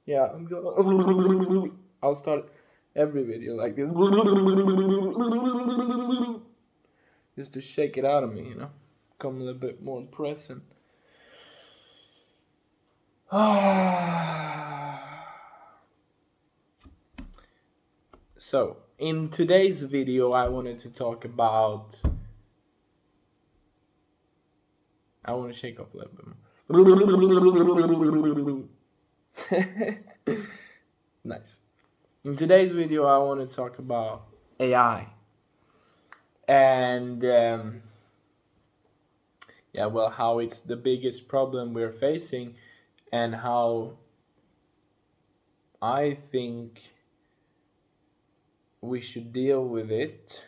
Yeah, I'm gonna. I'll start every video like this, just to shake it out of me, Become a little bit more present. So, in today's video, I wanted to talk about. I want to shake up a little bit more. Nice. In today's video, I want to talk about AI. And how it's the biggest problem we're facing, and how I think we should deal with it,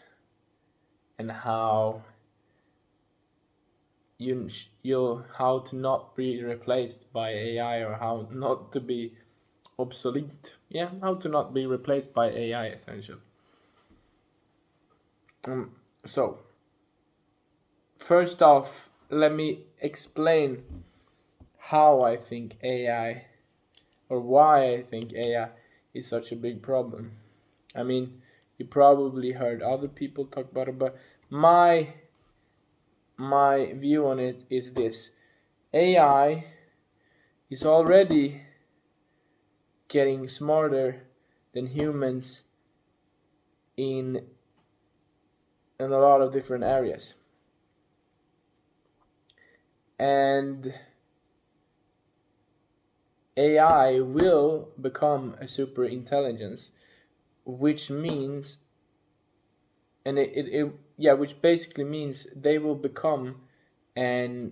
and how how to not be replaced by AI, or how not to be obsolete. Yeah, how to not be replaced by AI, essentially. So, first off, let me explain how I think AI, or why I think AI is such a big problem. I mean, you probably heard other people talk about it, but my view on it is this: AI is already getting smarter than humans in a lot of different areas. And AI will become a super intelligence, which means, which basically means they will become a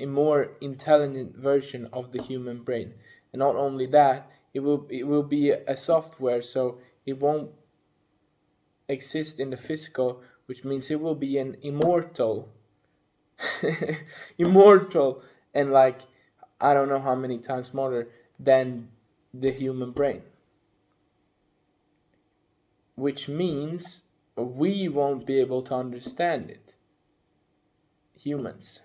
more intelligent version of the human brain. And not only that, it will be a software, so it won't exist in the physical, which means it will be an immortal and like I don't know how many times smarter than the human brain, which means we won't be able to understand it, humans,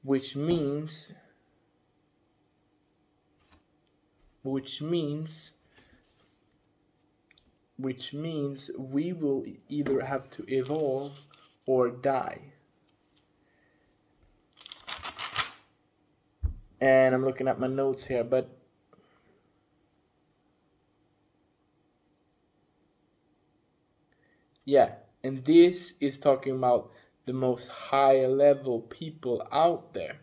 which means we will either have to evolve or die. And I'm looking at my notes here, but yeah, and this is talking about the most high level people out there,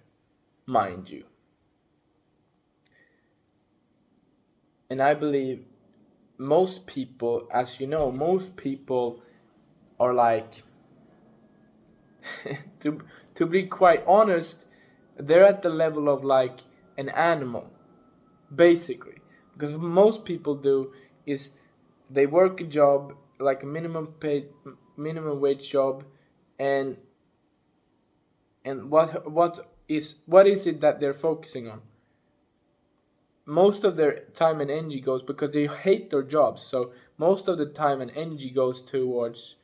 mind you. And I believe most people, as you know, most people are like, to be quite honest, they're at the level of like an animal, basically. Because what most people do is they work a job, like a minimum wage job, and what is it that they're focusing on? Most of their time and energy goes, because they hate their jobs, so most of the time and energy goes towards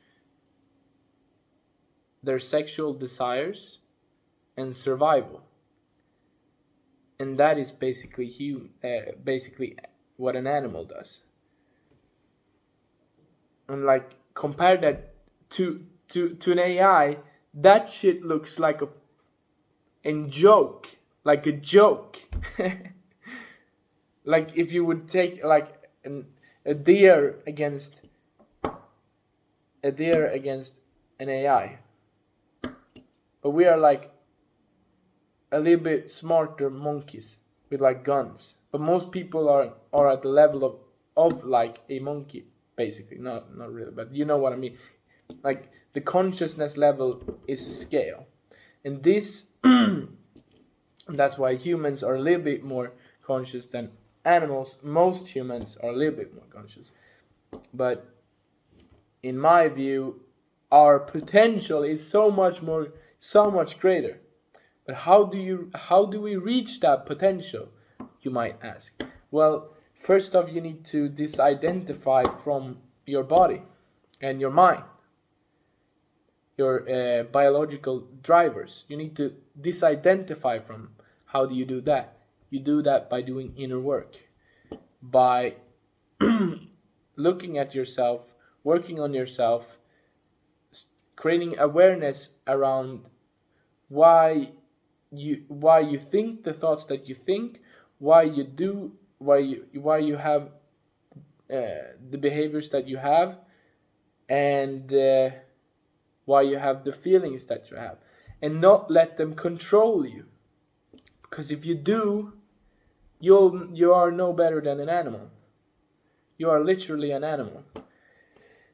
their sexual desires and survival. And that is basically basically what an animal does. And like, compare that to an AI, that shit looks like a joke. Like if you would take like a deer against an AI. But we are like a little bit smarter monkeys with like guns. But most people are at the level of like a monkey, basically. Not really, but you know what I mean. Like the consciousness level is a scale. And this that's why humans are a little bit more conscious than animals. Most humans are a little bit more conscious. But in my view, our potential is so much greater. But how do we reach that potential, you might ask? Well, first off, you need to disidentify from your body and your mind. biological drivers. You need to disidentify from. How do you do that? You do that by doing inner work, by looking at yourself, working on yourself, creating awareness around why you think the thoughts that you think, why you have the behaviors that you have, and why you have the feelings that you have, and not let them control you. Because if you do, you are no better than an animal. You are literally an animal,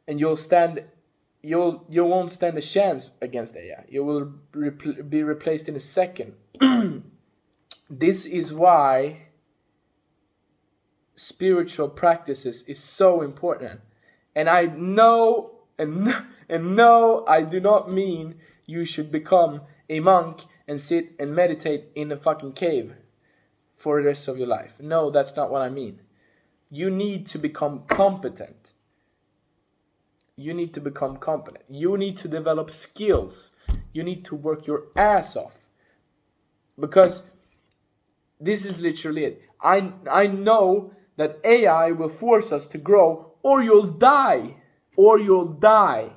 and you won't stand a chance against AI. You will be replaced in a second. This is why spiritual practices is so important. And I know, and no, I do not mean you should become a monk and sit and meditate in a fucking cave for the rest of your life. No, that's not what I mean. You need to become competent. You need to become competent. You need to develop skills. You need to work your ass off. Because this is literally it. I know that AI will force us to grow, or you'll die. Or you'll die.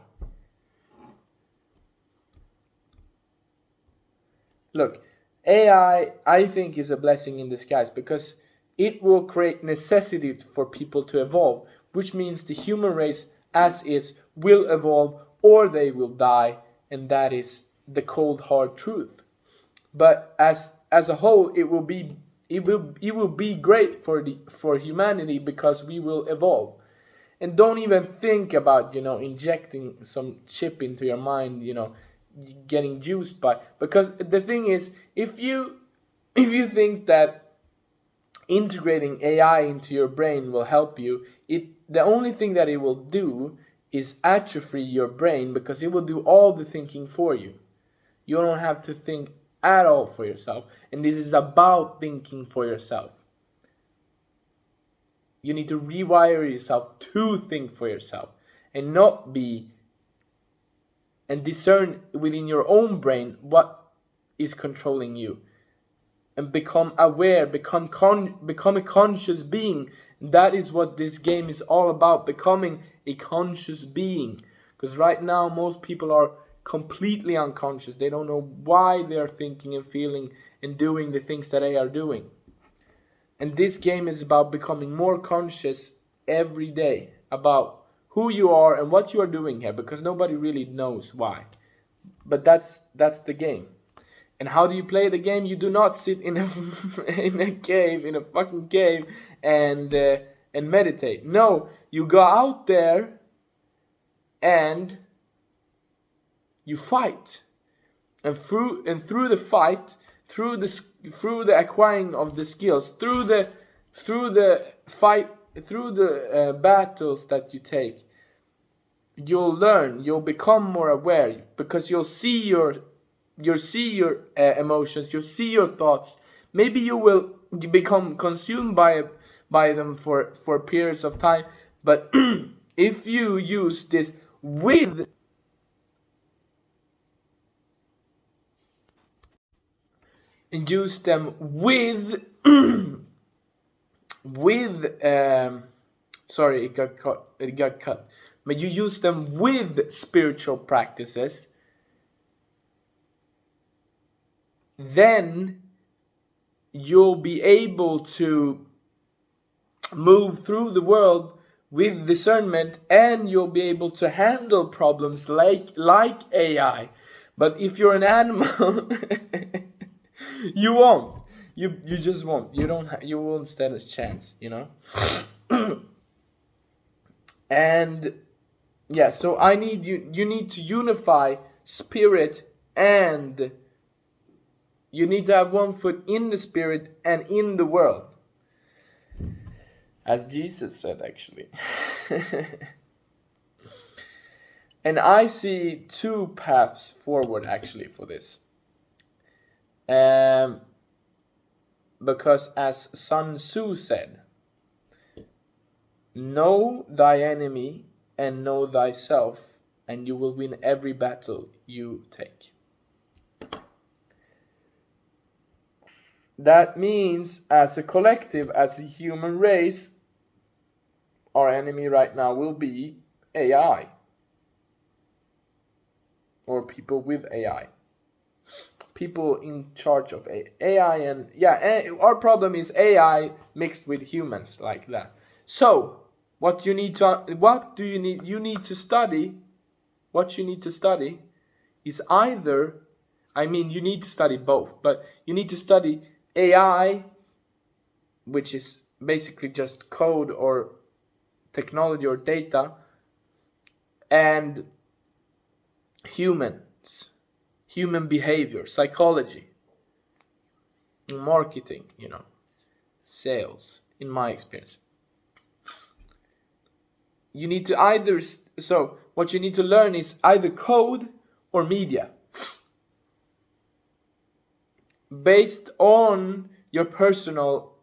Look, AI, I think, is a blessing in disguise, because it will create necessity for people to evolve, which means the human race as is will evolve, or they will die, and that is the cold hard truth. But as a whole, it will be great for humanity, because we will evolve. And don't even think about injecting some chip into your mind, getting juiced by, because the thing is, if you think that integrating AI into your brain will help you, the only thing that it will do is atrophy your brain, because it will do all the thinking for you. You don't have to think at all for yourself, and this is about thinking for yourself. You need to rewire yourself to think for yourself, and not be and discern within your own brain what is controlling you, and become aware, become a conscious being. That is what this game is all about, becoming a conscious being. Because right now most people are completely unconscious. They don't know why they are thinking and feeling and doing the things that they are doing. And this game is about becoming more conscious every day about who you are and what you are doing here, because nobody really knows why. But that's the game. And how do you play the game? You do not sit in a fucking cave, and meditate. No, you go out there and you fight. And through the fight, through the acquiring of the skills, through the fight, through the battles that you take, you'll learn, you'll become more aware, because you'll see your emotions, you'll see your thoughts. Maybe you become consumed by them for periods of time, but if you use this with and use them with sorry, it got cut. But you use them with spiritual practices, then you'll be able to move through the world with discernment, and you'll be able to handle problems like AI. But if you're an animal, you won't. You just won't. You won't stand a chance, And yeah, so you need to unify spirit, and you need to have one foot in the spirit and in the world. As Jesus said, actually. And I see two paths forward, actually, for this. Because as Sun Tzu said, know thy enemy and know thyself, and you will win every battle you take. That means, as a collective, as a human race, our enemy right now will be AI, or people with AI, people in charge of AI. And yeah, our problem is AI mixed with humans, like that. So what do you need to study? What you need to study is either, you need to study both, but you need to study AI, which is basically just code or technology or data, and human behavior, psychology, marketing, sales, in my experience. You need to so what you need to learn is either code or media. Based on your personal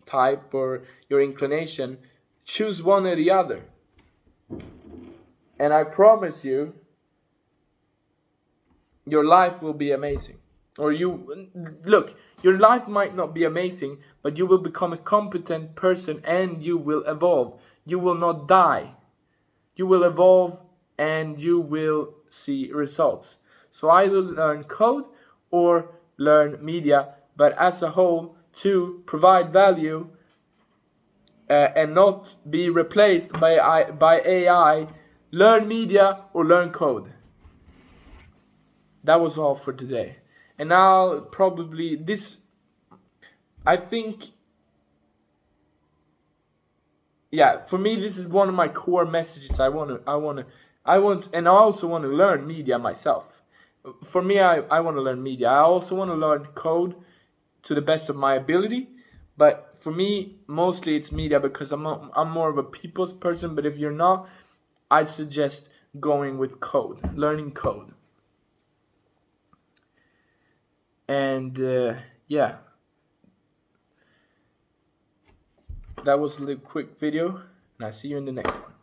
type or your inclination, choose one or the other. And I promise you, your life will be amazing. Or your life might not be amazing, but you will become a competent person and you will evolve. You will not die. You will evolve and you will see results. So either learn code or learn media, but as a whole, to provide value and not be replaced by AI, learn media or learn code. That was all for today. And now probably I think, for me, this is one of my core messages. I also want to learn media myself. For me, I want to learn media. I also want to learn code to the best of my ability. But for me, mostly it's media, because I'm more of a people's person. But if you're not, I'd suggest going with code, learning code. And that was a little quick video, and I'll see you in the next one.